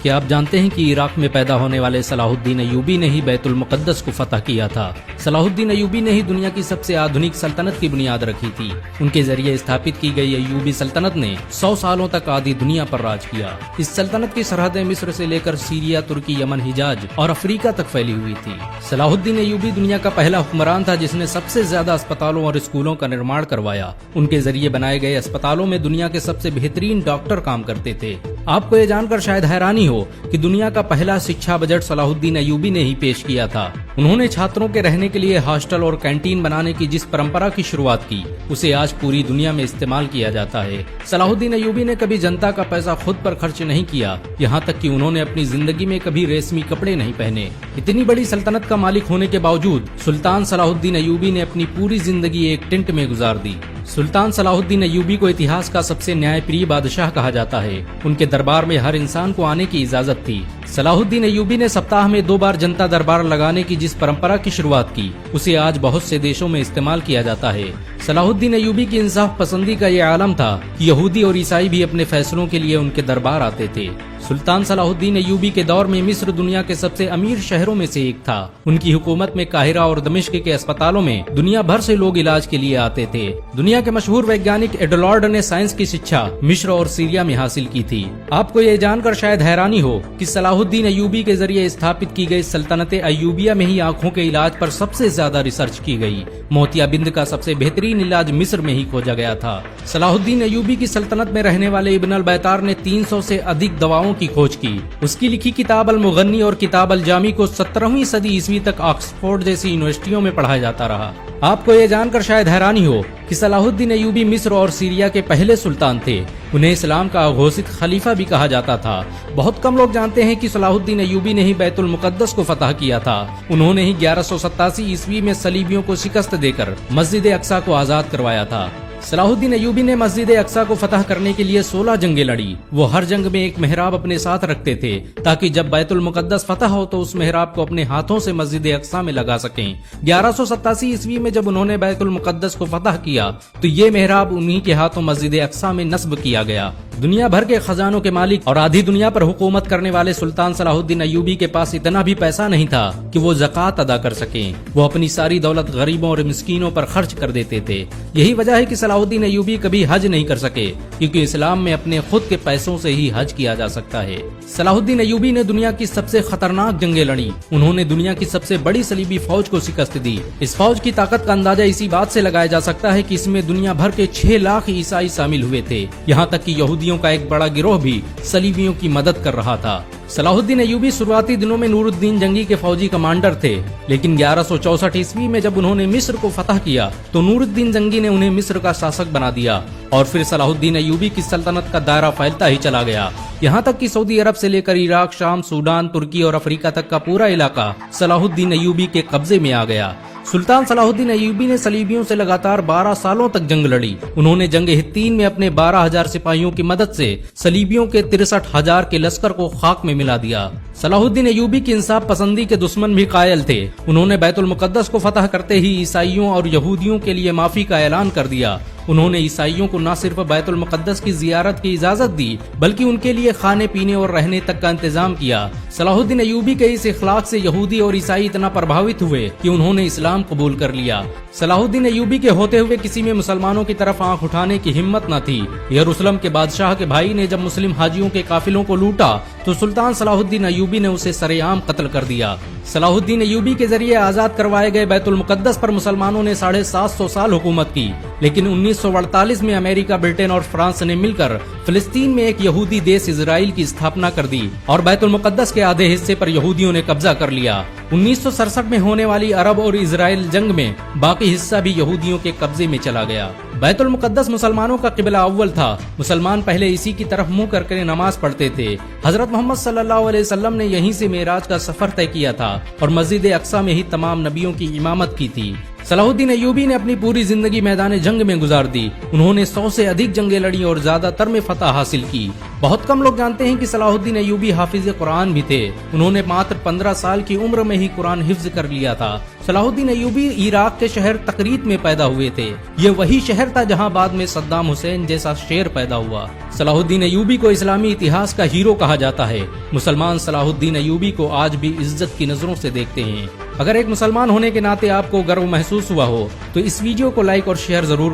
کیا آپ جانتے ہیں کہ عراق میں پیدا ہونے والے صلاح الدین ایوبی نے ہی بیت المقدس کو فتح کیا تھا؟ صلاح الدین ایوبی نے ہی دنیا کی سب سے آدھنک سلطنت کی بنیاد رکھی تھی۔ ان کے ذریعے استھاپت کی گئی ایوبی سلطنت نے 100 سالوں تک آدھی دنیا پر راج کیا۔ اس سلطنت کی سرحدیں مصر سے لے کر سیریا، ترکی، یمن، حجاز اور افریقہ تک پھیلی ہوئی تھی۔ صلاح الدین ایوبی دنیا کا پہلا حکمران تھا جس نے سب سے زیادہ اسپتالوں اور اسکولوں کا نرمان کروایا۔ ان کے ذریعے بنائے گئے اسپتالوں میں دنیا کے سب سے بہترین ڈاکٹر کام کرتے تھے۔ آپ کو یہ جان کر شاید حیرانی ہو کہ دنیا کا پہلا شکشا بجٹ صلاح الدین ایوبی نے ہی پیش کیا تھا۔ انہوں نے چھاتروں کے رہنے کے لیے ہاسٹل اور کینٹین بنانے کی جس پرمپرا کی شروعات کی اسے آج پوری دنیا میں استعمال کیا جاتا ہے۔ صلاح الدین ایوبی نے کبھی جنتا کا پیسہ خود پر خرچ نہیں کیا، یہاں تک کہ انہوں نے اپنی زندگی میں کبھی ریشمی کپڑے نہیں پہنے۔ اتنی بڑی سلطنت کا مالک ہونے کے باوجود سلطان صلاح الدین ایوبی نے اپنی پوری زندگی ایک ٹینٹ میں گزار دی۔ سلطان صلاح الدین ایوبی کو اتہاس کا سب سے نیائے پری بادشاہ کہا جاتا ہے۔ ان کے دربار میں ہر انسان کو آنے کی اجازت تھی۔ صلاح الدین ایوبی نے سپتاہ میں 2 بار جنتا دربار لگانے کی جس پرمپرا کی شروعات کی اسے آج بہت سے دیشوں میں استعمال کیا جاتا ہے۔ صلاح الدین ایوبی کی انصاف پسندی کا یہ عالم تھا کہ یہودی اور عیسائی بھی اپنے فیصلوں کے لیے ان کے دربار آتے تھے۔ سلطان صلاح الدین ایوبی کے دور میں مصر دنیا کے سب سے امیر شہروں میں سے ایک تھا۔ ان کی حکومت میں قاہرہ اور دمشق کے اسپتالوں میں دنیا بھر سے لوگ علاج کے لیے آتے تھے۔ دنیا کے مشہور ویگیانک ایڈولارڈ نے سائنس کی شکشا مصر اور سیریا میں حاصل کی تھی۔ آپ کو یہ جان کر شاید حیرانی ہو کہ صلاح الدین ایوبی کے ذریعے استھاپت کی گئی سلطنت ایوبیہ میں ہی آنکھوں کے علاج پر سب سے زیادہ ریسرچ کی گئی۔ موتیا بند کا سب سے بہترین علاج مصر میں ہی کھوجا گیا تھا۔ صلاح الدین ایوبی کی سلطنت میں رہنے والے ابن البیتار نے 300 سے ادھک دواؤں کی کھوج کی۔ اس کی لکھی کتاب المغنی اور کتاب الجامی کو 17ویں صدی عیسوی تک آکسفورڈ جیسی یونیورسٹیوں میں پڑھایا جاتا رہا۔ آپ کو یہ جان کر شاید حیرانی ہو کہ صلاح الدین ایوبی مصر اور سیریا کے پہلے سلطان تھے۔ انہیں اسلام کا اگھوષت خلیفہ بھی کہا جاتا تھا۔ بہت کم لوگ جانتے ہیں کہ صلاح الدین ایوبی نے ہی بیت المقدس کو فتح کیا تھا۔ انہوں نے ہی 1187 عیسوی میں صلیبیوں کو شکست دے کر مسجد اقصی کو آزاد کروایا تھا۔ صلاح الدین ایوبی نے مسجد اقصی کو فتح کرنے کے لیے 16 جنگیں لڑی۔ وہ ہر جنگ میں ایک محراب اپنے ساتھ رکھتے تھے تاکہ جب بیت المقدس فتح ہو تو اس محراب کو اپنے ہاتھوں سے مسجد اقصی میں لگا سکیں۔ 1187 عیسوی میں جب انہوں نے بیت المقدس کو فتح کیا تو یہ محراب انہی کے ہاتھوں مسجد اقصی میں نصب کیا گیا۔ دنیا بھر کے خزانوں کے مالک اور آدھی دنیا پر حکومت کرنے والے سلطان صلاح الدین ایوبی کے پاس اتنا بھی پیسہ نہیں تھا کہ وہ زکوٰۃ ادا کر سکیں۔ وہ اپنی ساری دولت غریبوں اور مسکینوں پر خرچ کر دیتے تھے۔ یہی وجہ ہے کہ صلاح الدین ایوبی کبھی حج نہیں کر سکے، کیونکہ اسلام میں اپنے خود کے پیسوں سے ہی حج کیا جا سکتا ہے۔ صلاح الدین ایوبی نے دنیا کی سب سے خطرناک جنگیں لڑی۔ انہوں نے دنیا کی سب سے بڑی صلیبی فوج کو شکست دی۔ اس فوج کی طاقت کا اندازہ اسی بات سے لگایا جا سکتا ہے کہ اس میں دنیا بھر کے 6 لاکھ عیسائی شامل ہوئے تھے، یہاں تک کہ یہودیوں کا ایک بڑا گروہ بھی صلیبیوں کی مدد کر رہا تھا۔ صلاح الدین ایوبی شروعاتی دنوں میں نور الدین جنگی کے فوجی کمانڈر تھے، لیکن 1164 عیسوی میں جب انہوں نے مصر کو فتح کیا تو نور الدین جنگی نے انہیں مصر کا شاسک بنا دیا، اور پھر صلاح الدین ایوبی کی سلطنت کا دائرہ پھیلتا ہی چلا گیا، یہاں تک کہ سعودی عرب سے لے کر عراق، شام، سوڈان، ترکی اور افریقہ تک کا پورا علاقہ صلاح الدین ایوبی کے قبضے میں آ گیا۔ سلطان صلاح الدین ایوبی نے صلیبیوں سے لگاتار 12 سالوں تک جنگ لڑی۔ انہوں نے جنگ حطین میں اپنے 12,000 سپاہیوں کی مدد سے صلیبیوں کے 63,000 کے لشکر کو خاک میں ملا دیا۔ صلاح الدین ایوبی کی انصاف پسندی کے دشمن بھی قائل تھے۔ انہوں نے بیت المقدس کو فتح کرتے ہی عیسائیوں اور یہودیوں کے لیے معافی کا اعلان کر دیا۔ انہوں نے عیسائیوں کو نہ صرف بیت المقدس کی زیارت کی اجازت دی بلکہ ان کے لیے کھانے پینے اور رہنے تک کا انتظام کیا۔ صلاح الدین ایوبی کے اس اخلاق سے یہودی اور عیسائی اتنا پربھاوت ہوئے کہ انہوں نے اسلام قبول کر لیا۔ صلاح الدین ایوبی کے ہوتے ہوئے کسی میں مسلمانوں کی طرف آنکھ اٹھانے کی ہمت نہ تھی۔ یروشلم کے بادشاہ کے بھائی نے جب مسلم حاجیوں کے قافلوں کو لوٹا تو سلطان صلاح الدین ایوبی نے اسے سرے عام قتل کر دیا۔ صلاح الدین ایوبی کے ذریعے آزاد کروائے گئے بیت المقدس پر مسلمانوں نے 750 سال حکومت کی، لیکن 1948 میں امریکہ، برٹن اور فرانس نے مل کر فلسطین میں ایک یہودی دیش اسرائیل کی استھاپنا کر دی اور بیت المقدس کے آدھے حصے پر یہودیوں نے قبضہ کر لیا۔ 1967 میں ہونے والی عرب اور اسرائیل جنگ میں باقی حصہ بھی یہودیوں کے قبضے میں چلا گیا۔ بیت المقدس مسلمانوں کا قبلہ اول تھا۔ مسلمان پہلے اسی کی طرف منہ کر کے نماز پڑھتے تھے۔ حضرت محمد صلی اللہ علیہ وسلم نے یہیں سے معراج کا سفر طے کیا تھا اور مسجد اقصی میں ہی تمام نبیوں کی امامت کی تھی۔ صلاح الدین ایوبی نے اپنی پوری زندگی میدان جنگ میں گزار دی. انہوں نے 100 سے ادھک جنگیں لڑی اور زیادہ تر میں فتح حاصل کی. بہت کم لوگ جانتے ہیں کہ صلاح الدین ایوبی حافظ قرآن بھی تھے. انہوں نے ماتر 15 سال کی عمر میں ہی قرآن حفظ کر لیا تھا. صلاح الدین ایوبی عراق کے شہر تقریت میں پیدا ہوئے تھے. یہ وہی شہر تھا جہاں بعد میں صدام حسین جیسا شیر پیدا ہوا. صلاح الدین ایوبی کو اسلامی اتہاس کا ہیرو کہا جاتا ہے. مسلمان صلاح الدین ایوبی کو آج بھی عزت کی نظروں سے دیکھتے ہیں. اگر ایک مسلمان ہونے کے ناطے آپ کو گرو محسوس ہوا ہو تو اس ویڈیو کو لائک اور شیئر ضرور